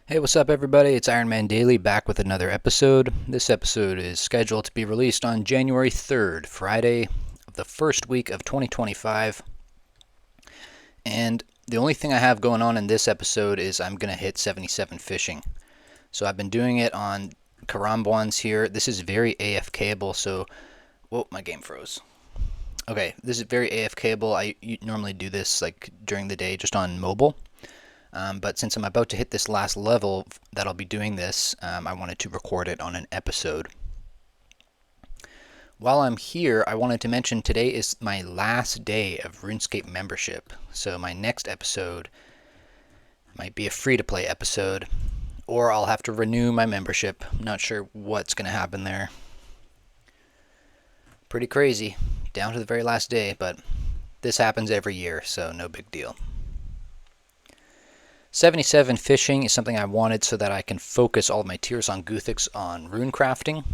Hey, what's up, everybody? It's Ironman Daily back with another episode. This episode is scheduled to be released on January 3rd, Friday of the first week of 2025. And the only thing I have going on in this episode is I'm going to hit 77 fishing. So I've been doing it on Karambwans here. This is very AFKable, so... Whoa, my game froze. Okay, this is very AFKable. I normally do this like during the day just on mobile. But since I'm about to hit this last level that I'll be doing this, I wanted to record it on an episode. While I'm here, I wanted to mention today is my last day of RuneScape membership. So my next episode might be a free-to-play episode, or I'll have to renew my membership. I'm not sure what's going to happen there. Pretty crazy, down to the very last day, but this happens every year, so no big deal. 77 fishing is something I wanted so that I can focus all of my tiers on Guthix on rune crafting.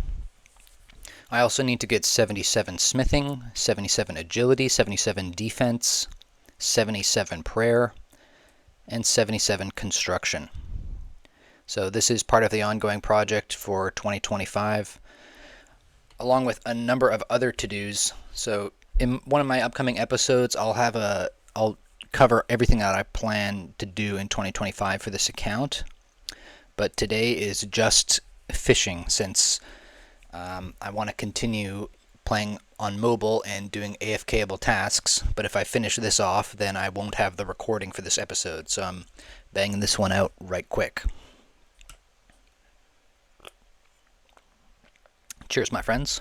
I also need to get 77 smithing, 77 agility, 77 defense, 77 prayer, and 77 construction. So this is part of the ongoing project for 2025, along with a number of other to-dos. So in one of my upcoming episodes, I'll cover everything that I plan to do in 2025 for this account. But today is just fishing, since I want to continue playing on mobile and doing AFKable tasks. But if I finish this off, then I won't have the recording for this episode. So I'm banging this one out right quick. Cheers, my friends.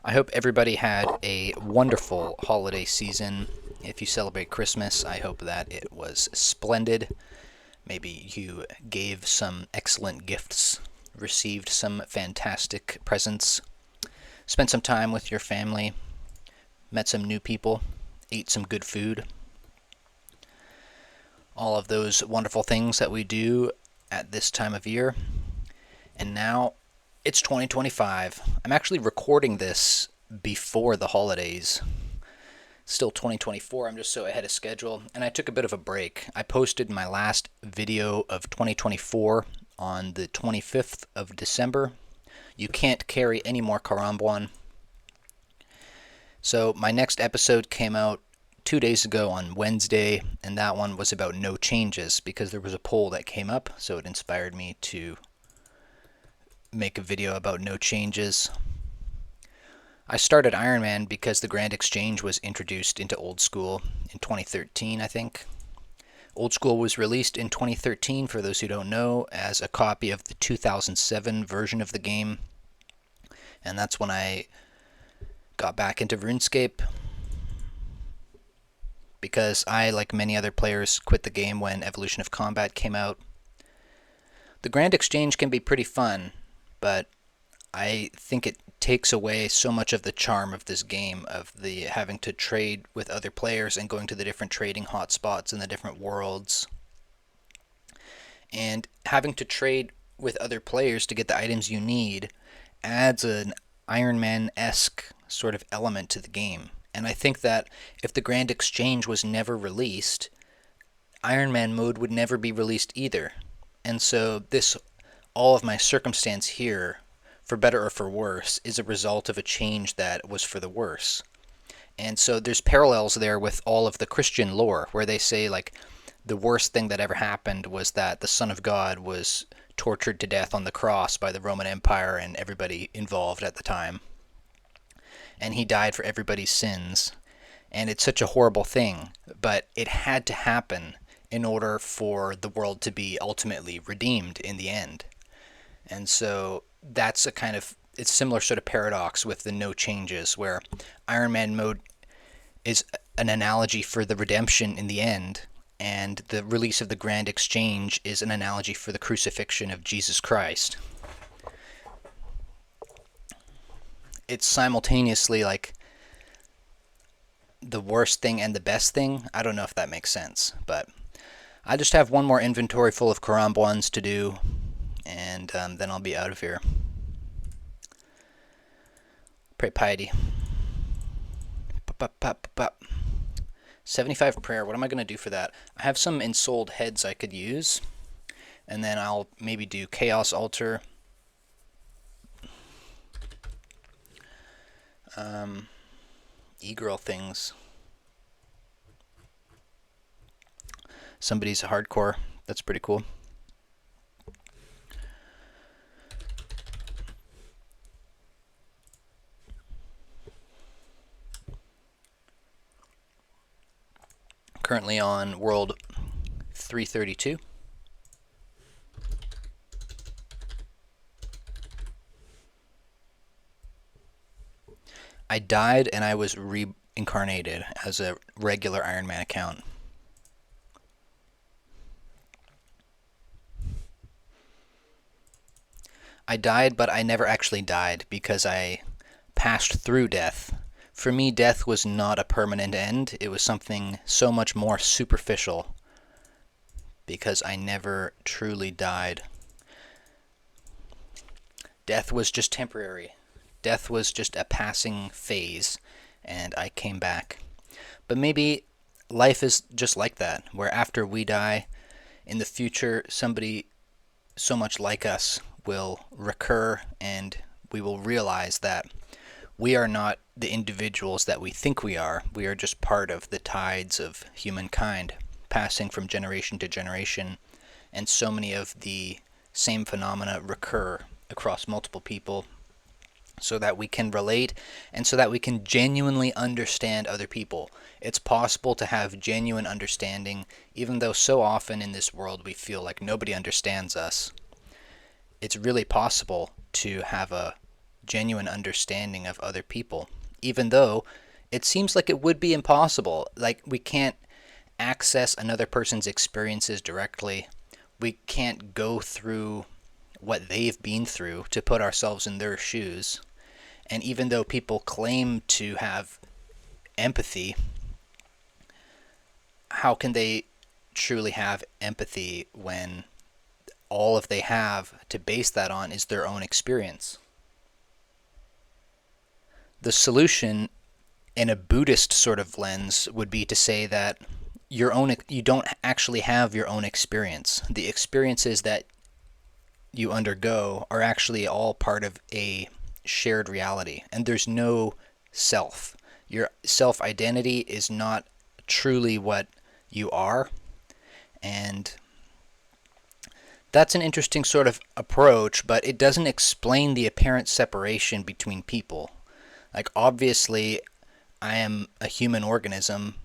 I hope everybody had a wonderful holiday season. If you celebrate Christmas, I hope that it was splendid. Maybe you gave some excellent gifts, received some fantastic presents, spent some time with your family, met some new people, ate some good food. All of those wonderful things that we do at this time of year. And now it's 2025. I'm actually recording this before the holidays. Still 2024, I'm just so ahead of schedule, and I took a bit of a break. I posted my last video of 2024 on the 25th of December. You can't carry any more Karambwan. So my next episode came out 2 days ago on Wednesday, and that one was about no changes because there was a poll that came up, so it inspired me to make a video about no changes. I started Ironman because the Grand Exchange was introduced into Old School in 2013, I think. Old School was released in 2013, for those who don't know, as a copy of the 2007 version of the game. And that's when I got back into RuneScape, because I, like many other players, quit the game when Evolution of Combat came out. The Grand Exchange can be pretty fun, but I think it takes away so much of the charm of this game, of the having to trade with other players and going to the different trading hotspots in the different worlds. And having to trade with other players to get the items you need adds an Ironman-esque sort of element to the game. And I think that if the Grand Exchange was never released, Ironman mode would never be released either. And so all of my circumstance here, for better or for worse, is a result of a change that was for the worse. And so there's parallels there with all of the Christian lore, where they say, like, the worst thing that ever happened was that the Son of God was tortured to death on the cross by the Roman Empire and everybody involved at the time. And he died for everybody's sins. And it's such a horrible thing, but it had to happen in order for the world to be ultimately redeemed in the end. And so that's it's similar sort of paradox with the no changes, where Ironman mode is an analogy for the redemption in the end, and the release of the Grand Exchange is an analogy for the crucifixion of Jesus Christ. It's simultaneously like the worst thing and the best thing. I don't know if that makes sense, but I just have one more inventory full of Karambwans to do, and then I'll be out of here. Pray piety. 75 prayer. What am I going to do for that? I have some ensouled heads I could use, And then I'll maybe do Chaos Altar. E-girl things. Somebody's hardcore. That's pretty cool. Currently on World 332. I died and I was reincarnated as a regular Ironman account. I died, but I never actually died because I passed through death. For me, death was not a permanent end. It was something so much more superficial because I never truly died. Death was just temporary. Death was just a passing phase, and I came back. But maybe life is just like that, where after we die, in the future, somebody so much like us will recur, and we will realize that we are not the individuals that we think we are. We are just part of the tides of humankind, passing from generation to generation, and so many of the same phenomena recur across multiple people so that we can relate and so that we can genuinely understand other people. It's possible to have genuine understanding, even though so often in this world we feel like nobody understands us. It's really possible to have a genuine understanding of other people, even though it seems like it would be impossible. Like, we can't access another person's experiences directly. We can't go through what they've been through to put ourselves in their shoes. And even though people claim to have empathy, how can they truly have empathy when all of they have to base that on is their own experience? The solution in a Buddhist sort of lens would be to say that you don't actually have your own experience. The experiences that you undergo are actually all part of a shared reality, and there's no self. Your self identity is not truly what you are, and that's an interesting sort of approach, but it doesn't explain the apparent separation between people. Like, obviously, I am a human organism,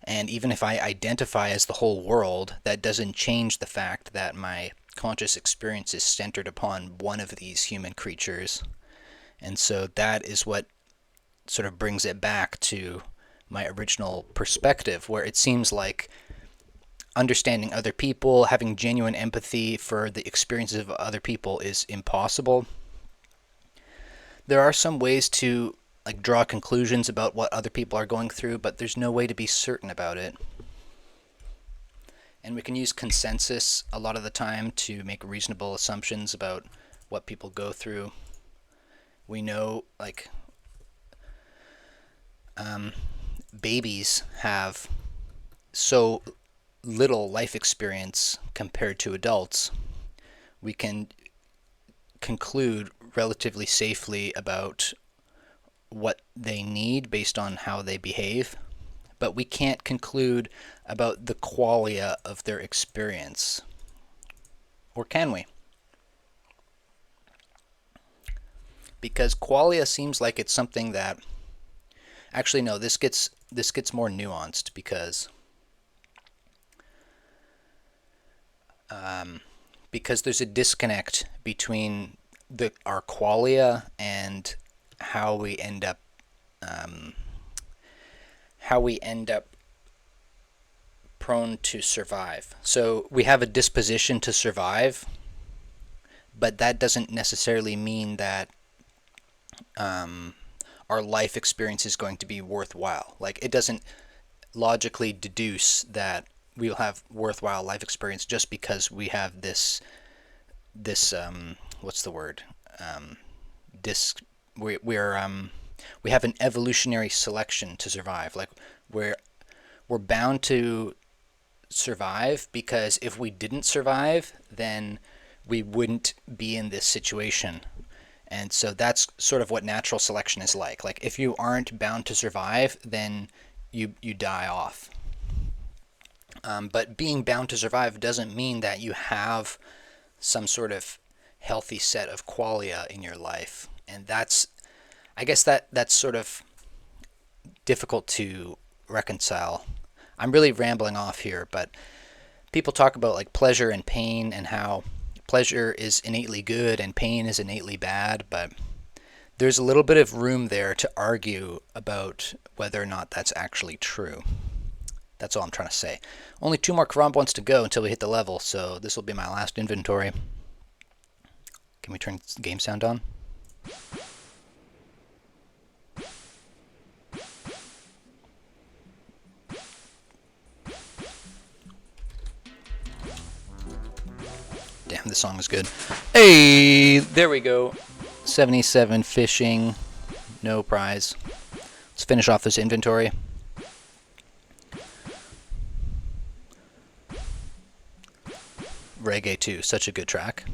and even if I identify as the whole world, that doesn't change the fact that my conscious experience is centered upon one of these human creatures. And so that is what sort of brings it back to my original perspective, where it seems like understanding other people, having genuine empathy for the experiences of other people is impossible. There are some ways to draw conclusions about what other people are going through, but there's no way to be certain about it. And we can use consensus a lot of the time to make reasonable assumptions about what people go through. We know, babies have so little life experience compared to adults. We can conclude relatively safely about what they need based on how they behave, but we can't conclude about the qualia of their experience. Or can we? Because qualia seems like it's something that actually no, this gets more nuanced because there's a disconnect between our qualia and how we end up prone to survive. So we have a disposition to survive, but that doesn't necessarily mean that our life experience is going to be worthwhile. Like, it doesn't logically deduce that we'll have worthwhile life experience just because we have this what's the word, we have an evolutionary selection to survive. Like, we're bound to survive, because if we didn't survive, then we wouldn't be in this situation. And so that's sort of what natural selection is like. Like if you aren't bound to survive, then you die off. But being bound to survive doesn't mean that you have some sort of healthy set of qualia in your life. And I guess that's sort of difficult to reconcile. I'm really rambling off here, but people talk about like pleasure and pain and how pleasure is innately good and pain is innately bad, but there's a little bit of room there to argue about whether or not that's actually true. That's all I'm trying to say. Only 2 more Karam points to go until we hit the level, so this will be my last inventory. Can we turn game sound on? Damn, this song is good. Hey, there we go. 77 fishing, no prize. Let's finish off this inventory. Reggae 2, such a good track.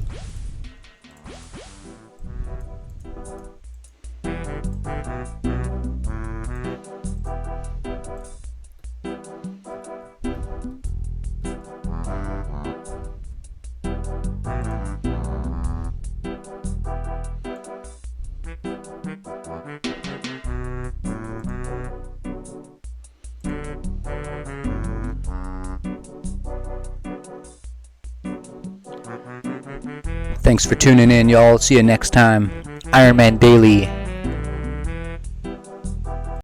Thanks for tuning in, y'all. See you next time. Ironman Daily.